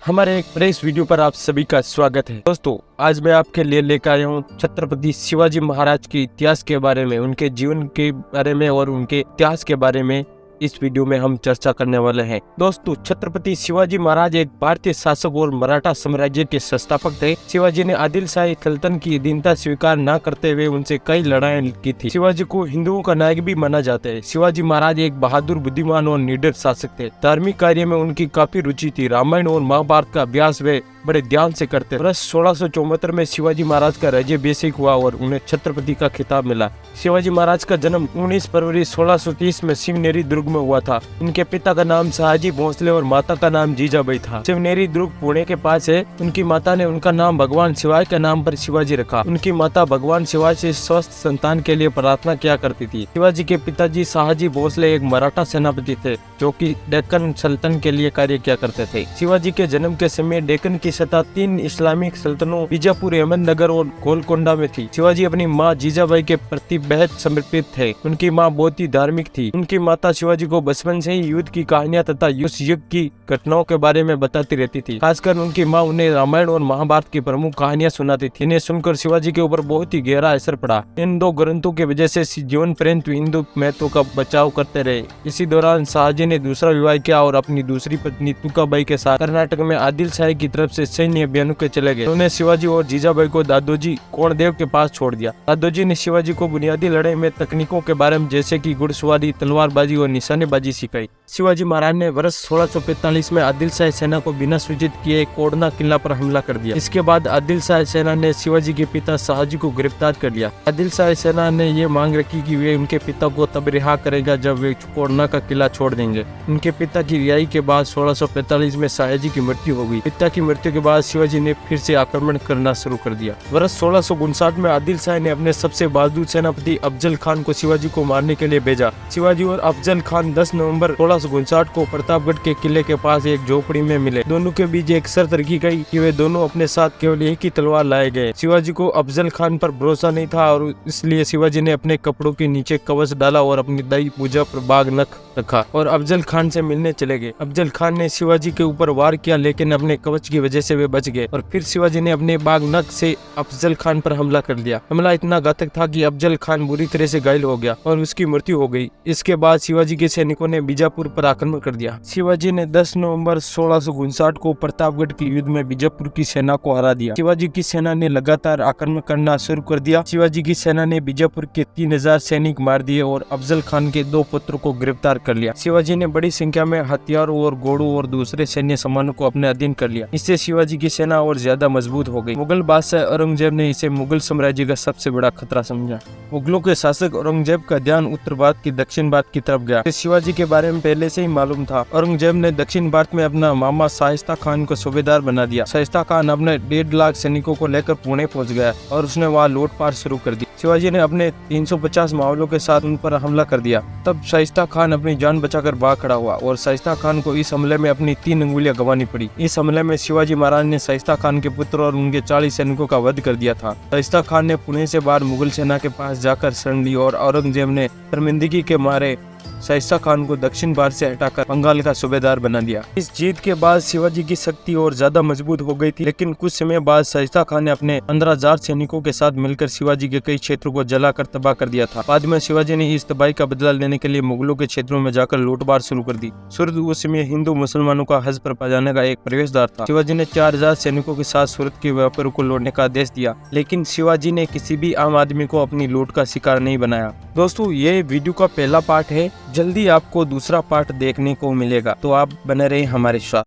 हमारे एक press video पर आप सभी का स्वागत है। दोस्तों, आज मैं आपके लिए लेकर आया हूँ छत्रपति शिवाजी महाराज के इतिहास के बारे में, उनके जीवन के बारे में और उनके इतिहास के बारे में इस वीडियो में हम चर्चा करने वाले हैं। दोस्तों, छत्रपति शिवाजी महाराज एक भारतीय शासक और मराठा साम्राज्य के संस्थापक थे। शिवाजी ने आदिलशाही सल्तनत की अधीनता स्वीकार न करते हुए उनसे कई लड़ाई की थी। शिवाजी को हिंदुओं का नायक भी माना जाता है। शिवाजी महाराज एक बहादुर, बुद्धिमान और निडर शासक थे। धार्मिक कार्य में उनकी काफी रुचि थी। रामायण और महाभारत का अभ्यास वे बड़े ध्यान से करते। वर्ष 1674 में शिवाजी महाराज का राज्याभिषेक हुआ और उन्हें छत्रपति का खिताब मिला। शिवाजी महाराज का जन्म 19 फरवरी 1630 में शिवनेरी दुर्ग में हुआ था। इनके पिता का नाम शहाजी भोसले और माता का नाम जीजाबाई था। शिवनेरी दुर्ग पुणे के पास है। उनकी माता ने उनका नाम भगवान शिवाय के नाम पर शिवाजी रखा। उनकी माता भगवान शिवाय से स्वस्थ संतान के लिए प्रार्थना किया करती थी। शिवाजी के पिताजी शहाजी भोसले एक मराठा सेनापति थे जो कि डेक्कन सल्तनत के लिए कार्य किया करते थे। शिवाजी के जन्म के समय डेक्कन की सत्ता 3 इस्लामिक सल्तनों बीजापुर, अहमदनगर और गोलकोंडा में थी। शिवाजी अपनी माँ जीजाबाई के प्रति बेहद समर्पित थे। उनकी माँ बहुत ही धार्मिक थी। उनकी माता शिवाजी को बचपन से ही युद्ध की कहानियां तथा उस युग की घटनाओं के बारे में बताती रहती थी। खासकर उनकी माँ उन्हें रामायण और महाभारत की प्रमुख कहानियां सुनाती थी। इन्हें सुनकर शिवाजी के ऊपर बहुत ही गहरा असर पड़ा। इन 2 ग्रंथों की वजह से जीवन पर्यंत हिंदू महत्व का बचाव करते रहे। इसी दौरान शाहजी ने दूसरा विवाह किया और अपनी दूसरी पत्नी तुकाबाई के साथ कर्नाटक में आदिलशाही की तरफ से सैन्य अभियानों के चले गए। उन्होंने शिवाजी और जीजाबाई को दादोजी कोंडदेव के पास छोड़ दिया। दादोजी ने शिवाजी को बुनियादी लड़ाई में तकनीकों के बारे में जैसे कि घुड़सवारी, तलवारबाजी और निशानेबाजी सिखाई। शिवाजी महाराज ने वर्ष 1645 में आदिलशाही सेना को बिना सूचित किए कोडना किला पर हमला कर दिया। इसके बाद आदिलशाही सेना ने शिवाजी के पिता शाहजी को गिरफ्तार कर लिया। आदिलशाही सेना ने ये मांग रखी कि वे उनके पिता को तब रिहा करेगा जब वे कोडना का किला छोड़ देंगे। उनके पिता की रिहाई के बाद 1645 में शाहजी की मृत्यु हो गई। पिता की मृत्यु के बाद शिवाजी ने फिर से आक्रमण करना शुरू कर दिया। वर्ष 1659 में आदिलशाही ने अपने सबसे बहादुर सेनापति अफजल खान को शिवाजी को मारने के लिए भेजा। शिवाजी और अफजल खान 10 नवंबर 1659 को प्रतापगढ़ के किले के पास एक झोपड़ी में मिले। दोनों के बीच एक शर्त रखी गई कि वे दोनों अपने साथ केवल एक ही तलवार लाए गए। शिवाजी को अफजल खान पर भरोसा नहीं था और इसलिए शिवाजी ने अपने कपड़ों के नीचे कवच डाला और अपनी दाई पूजा पर बाग नख रखा और अफजल खान से मिलने चले गए। अफजल खान ने शिवाजी के ऊपर वार किया, लेकिन अपने कवच की वजह से वे बच गए और फिर शिवाजी ने अपने बाग नख से अफजल खान पर हमला कर दिया। हमला इतना घातक था कि अफजल खान बुरी तरह से घायल हो गया और उसकी मृत्यु हो गई। इसके बाद शिवाजी के सैनिकों ने बीजापुर पर आक्रमण कर दिया। शिवाजी ने 10 नवंबर 1659 को प्रतापगढ़ के युद्ध में बीजापुर की सेना को हरा दिया। शिवाजी की सेना ने लगातार आक्रमण करना शुरू कर दिया। शिवाजी की सेना ने बीजापुर के 3000 सैनिक मार दिए और अफजल खान के 2 पुत्रों को गिरफ्तार कर लिया। शिवाजी ने बड़ी संख्या में हथियारों और घोड़ों और दूसरे सैन्य सामानों को अपने अधीन कर लिया। इससे शिवाजी की सेना और ज्यादा मजबूत हो गई। मुगल बादशाह औरंगजेब ने इसे मुगल साम्राज्य का सबसे बड़ा खतरा समझा। मुगलों के शासक औरंगजेब का ध्यान उत्तर भारत की दक्षिण भारत की तरफ गया। शिवाजी के बारे में पहले से ही मालूम था। औरंगजेब ने दक्षिण भारत में अपना मामा शाइस्ता खान को सूबेदार बना दिया। शाइस्ता खान अपने 1.5 लाख सैनिकों को लेकर पुणे पहुंच गया और उसने वहां लूटपाट शुरू कर दी। शिवाजी ने अपने 350 मावलों के साथ उन पर हमला कर दिया। तब शाइस्ता खान अपनी जान बचाकर भाग खड़ा हुआ और शाइस्ता खान को इस हमले में अपनी 3 अंगुलियां गंवानी पड़ी। इस हमले में शिवाजी महाराज ने शाइस्ता खान के पुत्र और उनके 40 सैनिकों का वध कर दिया था। शाइस्ता खान ने पुणे से बाहर मुगल सेना के पास जाकर शरण ली और औरंगजेब ने शर्मिंदगी के मारे शाइस्ता खान को दक्षिण भारत से हटाकर बंगाल का सूबेदार बना दिया। इस जीत के बाद शिवाजी की शक्ति और ज्यादा मजबूत हो गई थी, लेकिन कुछ समय बाद शाइस्ता खान ने अपने 15,000 सैनिकों के साथ मिलकर शिवाजी के कई क्षेत्रों को जलाकर तबाह कर दिया था। बाद में शिवाजी ने इस तबाही का बदला लेने के लिए मुगलों के क्षेत्रों में जाकर लूटमार शुरू कर दी। सूरत उस समय हिंदू मुसलमानों का हज पर पहुंचाने का एक प्रवेशद्वार था। शिवाजी ने 4000 सैनिकों के साथ सूरत के व्यापारियों को लौटने का आदेश दिया, लेकिन शिवाजी ने किसी भी आम आदमी को अपनी लूट का शिकार नहीं बनाया। दोस्तों, ये वीडियो का पहला पार्ट है। जल्दी आपको दूसरा पार्ट देखने को मिलेगा, तो आप बने रहे हमारे साथ।